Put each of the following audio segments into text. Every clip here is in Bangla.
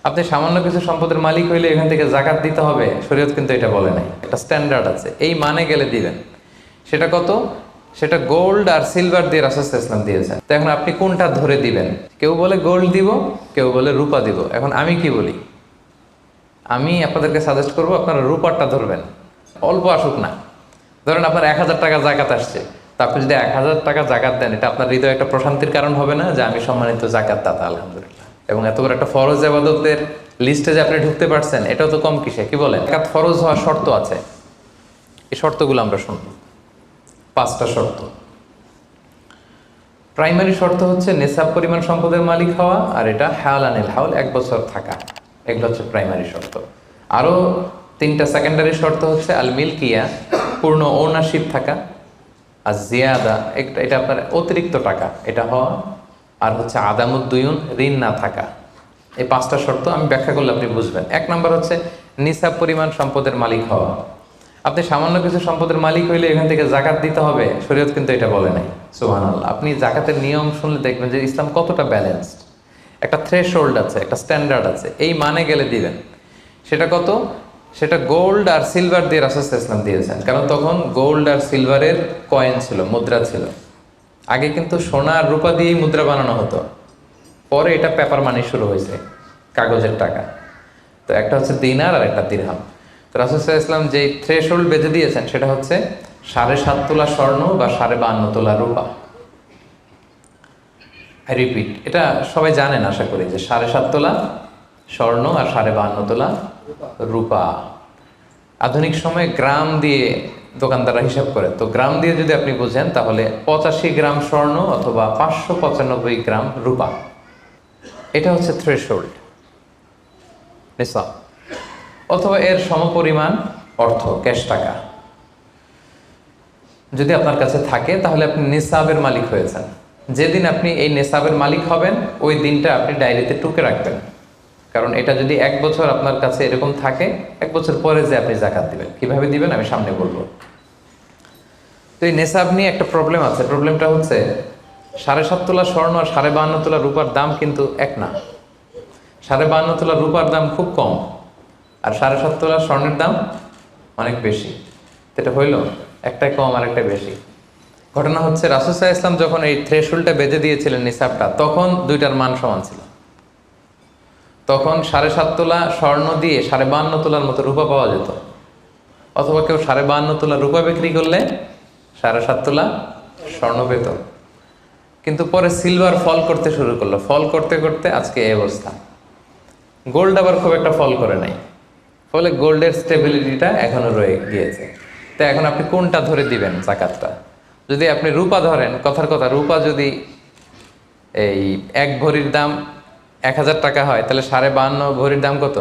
আপনি সামান্য কিছু সম্পদের মালিক হইলে এখান থেকে জাকাত দিতে হবে, শরীয়ত কিন্তু এটা বলে নাই। একটা স্ট্যান্ডার্ড আছে, এই মানে গেলে দিবেন। সেটা কত? সেটা গোল্ড আর সিলভার দিয়ে রাসূল সাল্লাল্লাহু আলাইহি ওয়াসাল্লাম দিয়েছেন। তো এখন আপনি কোনটা ধরে দিবেন? কেউ বলে গোল্ড দিব, কেউ বলে রূপা দিব। এখন আমি কি বলি? আমি আপনাদেরকে সাজেস্ট করবো আপনারা রূপারটা ধরবেন। অল্প আসুক না, ধরেন আপনার 1000 টাকা জাকাত আসছে, তা আপনি যদি 1000 টাকা জাকাত দেন, এটা আপনার হৃদয়ে একটা প্রশান্তির কারণ হবে না যে আমি সম্মানিত জাকাত দাতা, আলহামদুলিল্লাহ। এবং এত বড় একটা ফরজ ইবাদতের লিস্টে যে আপনি ঢুকতে পারছেন, এটাও তো কম কিসে, কি বলেন? জাকাত ফরজ হওয়ার শর্ত আছে, এই শর্তগুলো আমরা শুনব। 5টা শর্ত। প্রাইমারি শর্ত হচ্ছে নেসাব পরিমাণ সম্পদের মালিক হওয়া, আর এটা হাওলানিল হাওল, 1 বছর থাকা। এগুলো হচ্ছে প্রাইমারি শর্ত। আরও 3টা সেকেন্ডারি শর্ত হচ্ছে আল মিলকিয়া, পূর্ণ ওনারশিপ থাকা, আর জিয়াদা, এটা আপনার অতিরিক্ত টাকা এটা হওয়া, আর হচ্ছে আদামুদ্দুয়ুন, ঋণ না থাকা। এই 5টা শর্ত আমি ব্যাখ্যা করলে আপনি বুঝবেন। 1 নম্বর হচ্ছে নিসাব পরিমাণ সম্পদের মালিক হওয়া। আপনি সামান্য কিছু সম্পদের মালিক হইলে এখান থেকে জাকাত দিতে হবে, শরীয়ত কিন্তু এটা বলে নাই। সুবহানাল্লাহ। আপনি জাকাতের নিয়ম শুনলে দেখবেন যে ইসলাম কতটা ব্যালেন্সড। একটা থ্রেশহোল্ড আছে, একটা স্ট্যান্ডার্ড আছে, এই মানে গেলে দিবেন। সেটা কত? সেটা গোল্ড আর সিলভার দিয়ে রাসূল সাল্লাল্লাহু আলাইহি ওয়াসাল্লাম দিয়েছেন। কারণ তখন গোল্ড আর সিলভারের কয়েন ছিল, মুদ্রা ছিল। আগে কিন্তু সোনা আর রূপা দিয়েই মুদ্রা বানানো হতো, পরে এটা পেপার মানি শুরু হয়েছে, কাগজের টাকা। তো একটা হচ্ছে দিনার আর একটা দিরহাম। তো রাসূল সাল্লাল্লাহু আলাইহি ওয়াসাল্লাম যে থ্রেশহোল্ড বেঁধে দিয়েছেন সেটা হচ্ছে 7.5 তোলা স্বর্ণ বা 52.5 তোলা রূপা। আই রিপিট, এটা সবাই জানেন আশা করি, যে 7.5 তোলা স্বর্ণ আর 52.5 তোলা রূপা। আধুনিক সময়ে গ্রাম দিয়ে দোকানদাররা হিসাব করে, তো গ্রাম দিয়ে যদি আপনি বুঝেন তাহলে 85 গ্রাম স্বর্ণ অথবা 595 গ্রাম রূপা, এটা হচ্ছে থ্রেশহোল্ড নিসাব, অথবা এর সমপরিমাণ অর্থ, ক্যাশ টাকা যদি আপনার কাছে থাকে, তাহলে আপনি নিসাবের মালিক হয়েছেন। যেদিন আপনি এই নিসাবের মালিক হবেন, ওই দিনটা আপনি ডায়েরিতে টুকে রাখবেন। কারণ এটা যদি 1 বছর আপনার কাছে এরকম থাকে, 1 বছর পরে যে আপনি জাকাত দিবেন, কিভাবে দিবেন আমি সামনে বলবো। তো এই নেসাব নিয়ে একটা প্রবলেম আছে। প্রবলেমটা হচ্ছে 7.5 তোলা স্বর্ণ আর 52.5 তোলা রূপার দাম কিন্তু এক না। 52.5 তোলা রূপার দাম খুব কম, আর 7.5 তোলা স্বর্ণের দাম অনেক বেশি। এটা হইল একটাই কম আর একটা বেশি। ঘটনা হচ্ছে রাসূল সাল্লাল্লাহু আলাইহি ওয়াসাল্লাম যখন এই থ্রেশহোল্ডটা বেঁধে দিয়েছিলেন নিসাবটা, তখন দুইটার মান সমান ছিল। তখন 7.5 তোলা স্বর্ণ দিয়ে 52.5 তোলার মতো রূপা পাওয়া যেত, অথবা কেউ 52.5 তোলা রূপা বিক্রি করলে 7.5 তোলা স্বর্ণ পেত। কিন্তু পরে সিলভার ফল করতে শুরু করলো, ফল করতে করতে আজকে এই অবস্থা। গোল্ড আবার খুব একটা ফল করে নাই, ফলে গোল্ডের স্টেবিলিটিটা এখনো রয়ে গিয়েছে। তো এখন আপনি কোনটা ধরে দিবেন জাকাতটা? যদি আপনি রূপা ধরেন, কথার কথা, রূপা যদি এই 1 ভরির দাম 1000 টাকা হয়, তাহলে 52.5 ভরির দাম কত?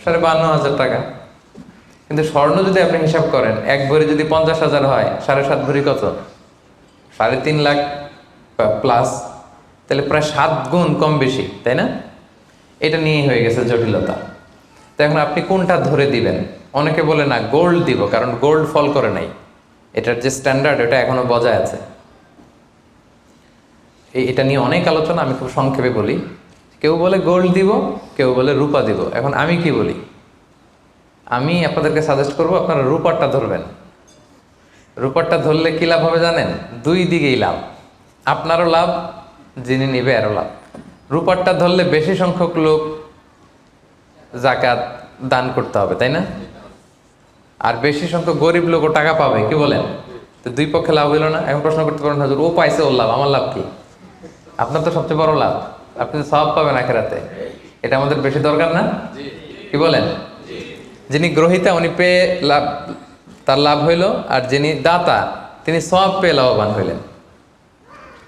52,500 টাকা। কিন্তু স্বর্ণ যদি আপনি হিসাব করেন, 1 ভরি যদি 50,000 হয়, 7.5 ভরি কত? 3.5 লাখ প্লাস, তাহলে প্রায় 7 গুণ কম বেশি, তাই না? এটা নিয়েই হয়ে গেছে জটিলতা। তো এখন আপনি কোনটা ধরে দিবেন? অনেকে বলে না গোল্ড দিব, কারণ গোল্ড ফল করে নাই, এটার যে স্ট্যান্ডার্ড এটা এখনো বজায় আছে। এটা নিয়ে অনেক আলোচনা, আমি খুব সংক্ষেপে বলি। কেউ বলে গোল্ড দিব, কেউ বলে রূপা দিব। এখন আমি কি বলি? আমি আপনাদেরকে সাজেস্ট করবো আপনারা রূপারটা ধরবেন। রূপারটা ধরলে কি লাভ হবে জানেন? 2 দিকেই লাভ, আপনারও লাভ, যিনি নিবে আরও লাভ। রূপারটা ধরলে বেশি সংখ্যক লোক জাকাত দান করতে হবে, তাই না? আর বেশি সংখ্যক গরিব লোকও টাকা পাবে, কি বলেন? তো 2 পক্ষে লাভ হইল না। এখন প্রশ্ন করতে পারেন, হুজুর ও পাইছে ওর লাভ, আমার লাভ কি? আপনার তো সবচেয়ে বড় লাভ, আপনি তো সওয়াব পাবেন আখিরাতে। এটা আমাদের বেশি দরকার না? কি বলেন? যিনি গ্রহীতা উনি পেয়ে লাভ, তার লাভ হইল, আর যিনি দাতা তিনি সওয়াব পেয়ে লাভবান হইলেন,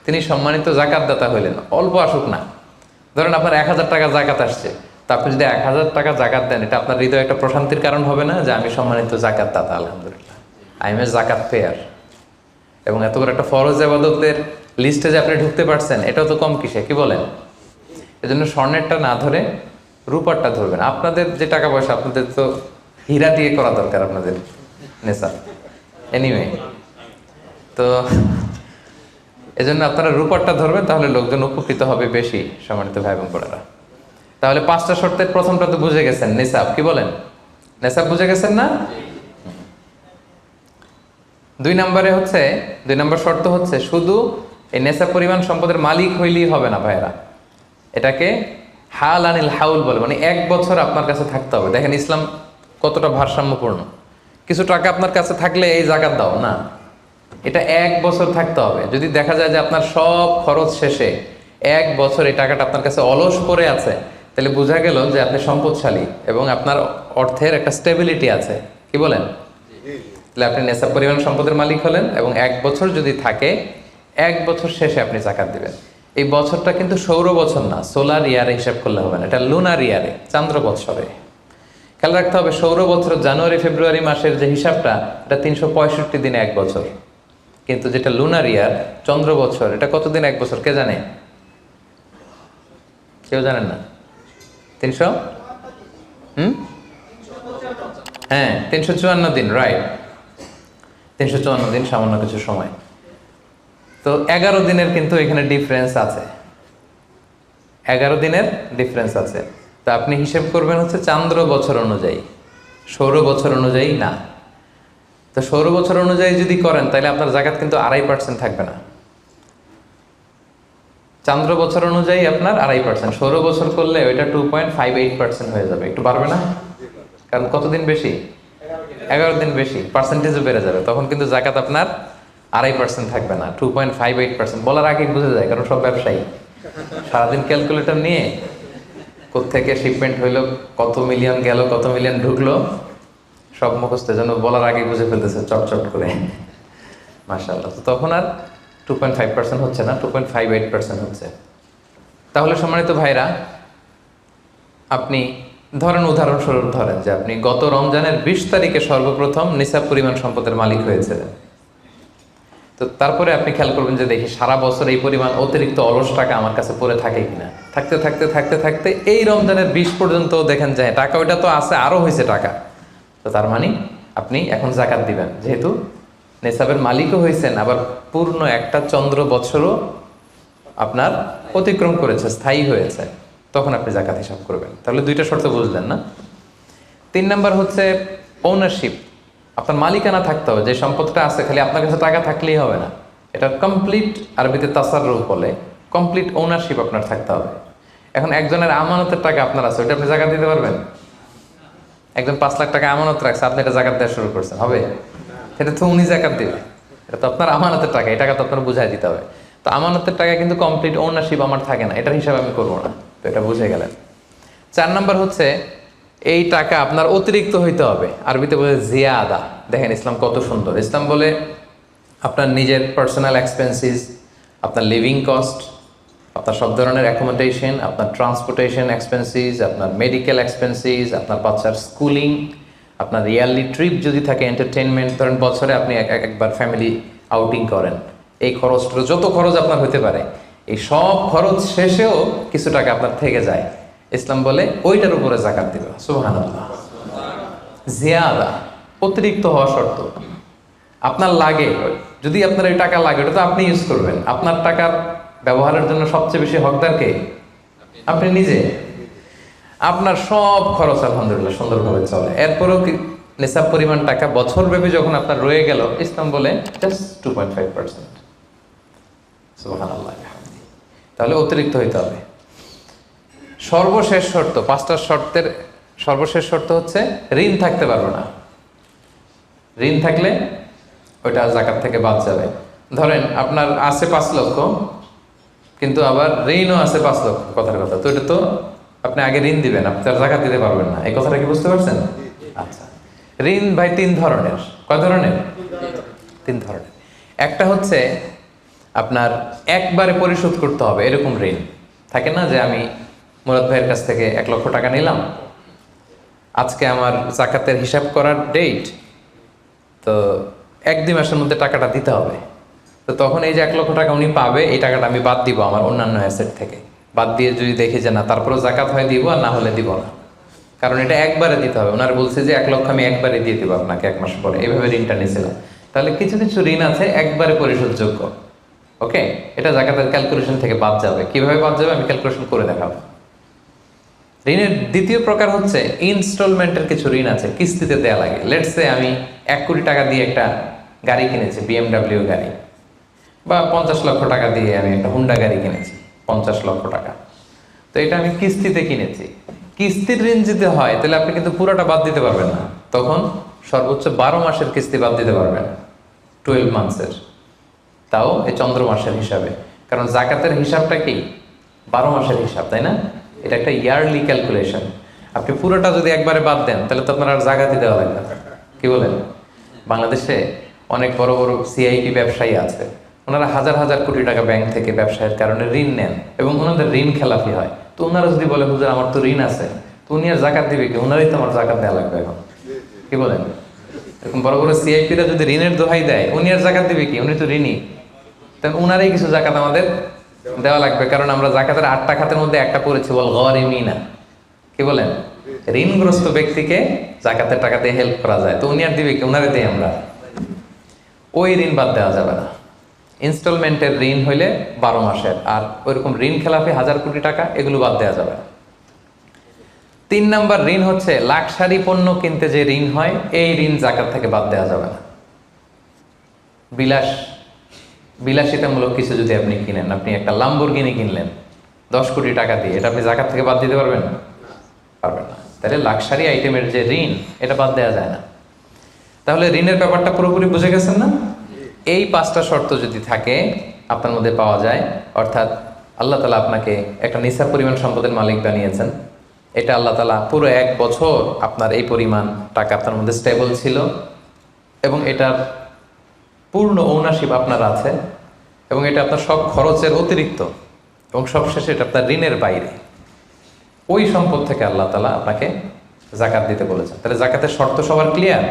তিনি সম্মানিত জাকাত দাতা হইলেন। অল্প আসুক না, ধরেন আপনার 1000 টাকা জাকাত আসছে, তা আপনি যদি 1000 টাকা জাকাত দেন, এটা আপনার হৃদয়ে একটা প্রশান্তির কারণ হবে না যে আমি সম্মানিত জাকাত দাতা, আলহামদুলিল্লাহ, আই এম এ জাকাত পেয়ার। এবং এত বড় একটা ফরজ ইবাদতের লিস্টে যে আপনি ঢুকতে পারছেন, এটাও তো কম কিসে, কি বলেন? এজন্য স্বর্ণেরটা না ধরে রূপারটা ধরবেন। আপনাদের যে টাকা পয়সা, আপনাদের তো হীরা দিয়ে করা দরকার আপনাদের নেশা। এনিওয়ে, তো এজন্য আপনারা রূপারটা ধরবেন, তাহলে লোকজন উপকৃত হবে বেশি, সম্মানিত ভাই এবং বোনেরা। তাহলে 5টা শর্তের প্রথমটা তো বুঝে গেছেন, নিসাব। কি বলেন? নিসাব বুঝে গেছেন না? 2 নম্বর শর্ত হচ্ছে শুধু এই নেশাব পরিমাণ সম্পদের মালিক হইলেই হবে না ভাইরা, এটাকে হাল আনিল হাউল বলে, মানে 1 বছর আপনার কাছে থাকতে হবে। দেখেন ইসলাম কতটা ভারসাম্যপূর্ণ। কিছু টাকা আপনার কাছে থাকলে এই জাকাত দাও না, এটা 1 বছর থাকতে হবে। যদি দেখা যায় যে আপনার সব খরচ শেষে 1 বছর এই টাকাটা আপনার কাছে অলস পড়ে আছে, তাহলে বোঝা গেল যে আপনি সম্পদশালী এবং আপনার অর্থের একটা স্টেবিলিটি আছে। কি বলেন? তাহলে আপনি নেশাব পরিমাণ সম্পদের মালিক হলেন এবং 1 বছর যদি থাকে, 1 বছর শেষে আপনি জাকাত দিবেন। এই বছরটা কিন্তু সৌর বছর না, সোলার ইয়ারে হিসাব করলে হবে না, এটা লুনার ইয়ারে, চান্দ্র বৎসরে। খেয়াল রাখতে হবে, সৌর বছর জানুয়ারি ফেব্রুয়ারি মাসের যে হিসাবটা, এটা 365 দিনে 1 বছর। কিন্তু যেটা লুনার ইয়ার, চন্দ্র বছর, এটা কতদিন 1 বছর কে জানে? কেউ জানেন না? 300 হ্যাঁ 354 দিন, রাইট। 354 দিন, সামান্য কিছু সময়। তো 11 দিনের কিন্তু এখানে ডিফারেন্স আছে, 11 দিনের ডিফারেন্স আছে। তো আপনি হিসেব করবেন হচ্ছে চান্দ্র বছর অনুযায়ী, সৌর বছর অনুযায়ী না। তো সৌর বছর অনুযায়ী যদি করেন তাহলে আপনার জাকাত কিন্তু 2.5% থাকবে না। চান্দ্র বছর অনুযায়ী আপনার 2.5%, সৌর বছর করলে ওইটা 2.58% হয়ে যাবে। একটু বাড়বে না? কারণ কতদিন বেশি? 11 দিন বেশি, পার্সেন্টেজও বেড়ে যাবে। তখন কিন্তু জাকাত আপনার 2.5% থাকবে না, 2.58%। বলার আগে বুঝে যায়, কারণ সব ব্যবসায়ী সারাদিন ক্যালকুলেটর নিয়ে কোত্থেকে শিপমেন্ট হইলো, কত মিলিয়ন গেল, কত মিলিয়ন ঢুকলো, সব মুখস্থ, যেন বলার আগে বুঝে ফেলতেছে চটচট করে, মাশাআল্লাহ। তো তখন আর 2.5% হচ্ছে না, 2.58% হচ্ছে। তাহলে সম্মানিত ভাইরা, আপনি ধরেন, উদাহরণস্বরূপ ধরেন যে আপনি গত রমজানের 20 তারিখে সর্বপ্রথম নিসাব পরিমাণ সম্পদের মালিক হয়েছিলেন। তো তারপরে আপনি খেয়াল করবেন যে দেখি সারা বছর এই পরিমাণ অতিরিক্ত অলস টাকা আমার কাছে পড়ে থাকে কিনা। থাকতে থাকতে থাকতে থাকতে এই রমজানের 20 পর্যন্ত দেখেন যে টাকা ওইটা তো আছে, আরও হয়েছে টাকা। তো তার মানে আপনি এখন জাকাত দিবেন, যেহেতু নেসাবের মালিকও হয়েছেন, আবার পূর্ণ একটা চন্দ্র বছরও আপনার অতিক্রম করেছে, স্থায়ী হয়েছে, তখন আপনি জাকাত হিসাব করবেন। তাহলে 2টা শর্ত বুঝলেন না? 3 নাম্বার হচ্ছে ওনারশিপ। আপনার মালিকানা থাকতে হবে, যে সম্পদটা আছে খালি আপনার কাছে টাকা থাকলেই হবে না, এটা কমপ্লিট, আরবিতে তাসাররুফ বলে, কমপ্লিট ওনারশিপ আপনার থাকতে হবে। এখন একজনের আমানতের টাকা আপনার আছে, ওইটা আপনি জাকাত দিতে পারবেন? একজন 5 লাখ টাকা আমানত রাখছে, আপনি এটা জাকাত দেওয়া শুরু করছেন, হবে? এটা তো উনি জাকাত দেবে, এটা তো আপনার আমানতের টাকা, এই টাকা তো আপনার বুঝাই দিতে হবে। তো আমানতের টাকা কিন্তু কমপ্লিট ওনারশিপ আমার থাকে না, এটার হিসাব আমি করবো না। তো এটা বুঝে গেলেন। 4 নাম্বার হচ্ছে এই টাকা আপনার অতিরিক্ত হইতে হবে, আরবিতে বলে জিয়াদা। দেখেন ইসলাম কত সুন্দর। ইসলাম বলে আপনার নিজের পার্সোনাল এক্সপেন্সিস, আপনার লিভিং কস্ট, আপনার সব ধরনের অ্যাকোমোডেশন, আপনার ট্রান্সপোর্টেশন এক্সপেন্সিস, আপনার মেডিকেল এক্সপেন্সিস, আপনার বাচ্চার স্কুলিং, আপনার ইয়ারলি ট্রিপ যদি থাকে, এন্টারটেনমেন্ট, ধরেন বছরে আপনি একবার ফ্যামিলি আউটিং করেন, এই খরচটা, যত খরচ আপনার হতে পারে, এই সব খরচ শেষেও কিছু টাকা আপনার থেকে যায়, ইসলাম বলে ওইটার উপরে জাকাত দিবে। সুবহানাল্লাহ। জিয়াদা, অতিরিক্ত হওয়া শর্ত। আপনার লাগে, যদি আপনার এই টাকা লাগে, ওটা তো আপনি ইউজ করবেন। আপনার টাকার ব্যবহারের জন্য সবচেয়ে বেশি হকদার কে? আপনি নিজে। আপনার সব খরচ আলহামদুলিল্লাহ সুন্দরভাবে চলে, এরপরেও নিসাব পরিমাণ টাকা বছরব্যাপী যখন আপনার রয়ে গেল, ইসলাম বলে জাস্ট 2.5%। সুবহানাল্লাহ। তাহলে অতিরিক্ত হইতে হবে। সর্বশেষ শর্ত, 5টা শর্তের সর্বশেষ শর্ত হচ্ছে ঋণ থাকতে পারবে না। ঋণ থাকলে ওইটা জাকাত থেকে বাদ যাবে। ধরেন আপনার আছে 5 লক্ষ, কিন্তু আবার ঋণও আছে 5 লক্ষ, কথার কথা। তো এটা তো আপনি আগে ঋণ দিবেন, আপনি তার জাকাত দিতে পারবেন না। এই কথাটা কি বুঝতে পারছেন? আচ্ছা, ঋণ ভাই 3 ধরনের। কয় ধরনের? 3 ধরনের। একটা হচ্ছে আপনার একবারে পরিশোধ করতে হবে, এরকম ঋণ থাকে না, যে আমি মুরাদ ভাইয়ের কাছ থেকে 1 লক্ষ টাকা নিলাম, আজকে আমার জাকাতের হিসাব করার ডেট, তো 1-2 মাসের মধ্যে টাকাটা দিতে হবে। তো তখন এই যে 1 লক্ষ টাকা উনি পাবে, এই টাকাটা আমি বাদ দিব আমার অন্যান্য অ্যাসেট থেকে। বাদ দিয়ে যদি দেখি যে না, তারপরেও জাকাত হয় দিব, আর না হলে দিব না, কারণ এটা একবারে দিতে হবে। ওনার বলছে যে 1 লক্ষ আমি একবারে দিয়ে দিব আপনাকে 1 মাস পরে, এইভাবে ঋণটা নিয়েছিলাম। তাহলে কিছু কিছু ঋণ আছে একবারে পরিশোধযোগ্য, ওকে, এটা জাকাতের ক্যালকুলেশন থেকে বাদ যাবে। কিভাবে বাদ যাবে আমি ক্যালকুলেশন করে দেখাবো। ঋণের দ্বিতীয় প্রকার হচ্ছে ইনস্টলমেন্টের কিছু ঋণ আছে, কিস্তিতে দেয়া লাগে। লেটস সে আমি 1 কোটি টাকা দিয়ে একটা গাড়ি কিনেছি, BMW গাড়ি, বা 50 লক্ষ টাকা দিয়ে আমি একটা হুন্ডা গাড়ি কিনেছি, 50 লক্ষ টাকা। তো এটা আমি কিস্তিতে কিনেছি। কিস্তির ঋণ যদি হয় তাহলে আপনি কিন্তু পুরোটা বাদ দিতে পারবেন না, তখন সর্বোচ্চ 12 মাসের কিস্তি বাদ দিতে পারবেন, 12 মান্থসের, তাও এই চন্দ্র মাসের হিসাবে। কারণ জাকাতের হিসাবটা কি 12 মাসের হিসাব, তাই না? এটা একটা ইয়ারলি ক্যালকুলেশন। আপনি পুরোটা যদি একবারে বাদ দেন তাহলে তো আপনার আর জাকাতই দেওয়া লাগবে না। কি বলেন? বাংলাদেশে অনেক বড় বড় সিআইপি ব্যবসায়ী আছে, ওনারা হাজার হাজার কোটি টাকা ব্যাংক থেকে ব্যবসায়ের কারণে ঋণ নেন এবং ওনাদের ঋণ খেলাপি হয়। তো ওনারা যদি বলে হুজুর আমার তো ঋণ আছে, তো উনি আর জাকাত দিবে কি? ওনারাই তো আমার জাকাত দেওয়া লাগবে এখন। কি বলেন? এরকম বড় বড় সিআইপিরা যদি ঋণের দোহাই দেয়, উনি আর জাকাত দিবে কি? উনি তো ঋণী। তাই উনারাই কিছু জাকাত আমাদের দেওয়া লাগবে, কারণ আমরা জাকাতের 8টা খাতের মধ্যে একটা পড়েছি, বল গরিমিনা। কি বলেন? ঋণগ্রস্ত ব্যক্তিকে জাকাতের টাকা দিয়ে হেল্প করা যায়, তো উনি আর দিবে কি? উনারে দিই আমরা। ওই ঋণ বাদ দেওয়া যাবে না। ইনস্টলমেন্টের ঋণ হইলে 12 মাসের, আর ওইরকম ঋণ খেলাপি 1000 কোটি টাকা, এগুলো বাদ দেওয়া যাবে না। 3 নাম্বার ঋণ হচ্ছে লাক্সারি পণ্য কিনতে যে ঋণ হয়, এই ঋণ জাকাত থেকে বাদ দেওয়া যাবে না। বিলাসিতামূলক কিছু যদি আপনি কিনেন, আপনি একটা লাম্বরগিনি কিনলেন 10 কোটি টাকা দিয়ে, এটা আপনি জাকাত থেকে বাদ দিতে পারবেন? পারবেন না। তাহলে লাক্সারি আইটেমের যে ঋণ, এটা বাদ দেওয়া যায় না। তাহলে ঋণের ব্যাপারটা পুরোপুরি বুঝে গেছেন না? এই 5টা শর্ত যদি থাকে আপনার মধ্যে পাওয়া যায়, অর্থাৎ আল্লাহ তালা আপনাকে একটা নিসাব পরিমাণ সম্পদের মালিক বানিয়েছেন, এটা আল্লাহ তালা পুরো 1 বছর আপনার এই পরিমাণ টাকা আপনার মধ্যে স্টেবল ছিল, এবং এটার পূর্ণ ওনারশিপ আপনার আছে, এবং এটা আপনার সব খরচের অতিরিক্ত, এবং সবশেষে এটা আপনার ঋণের বাইরে। ওই সম্পদ থেকে আল্লাহ তালা আপনাকে জাকাত দিতে বলেছেন। তাহলে জাকাতের শর্ত সবার ক্লিয়ার?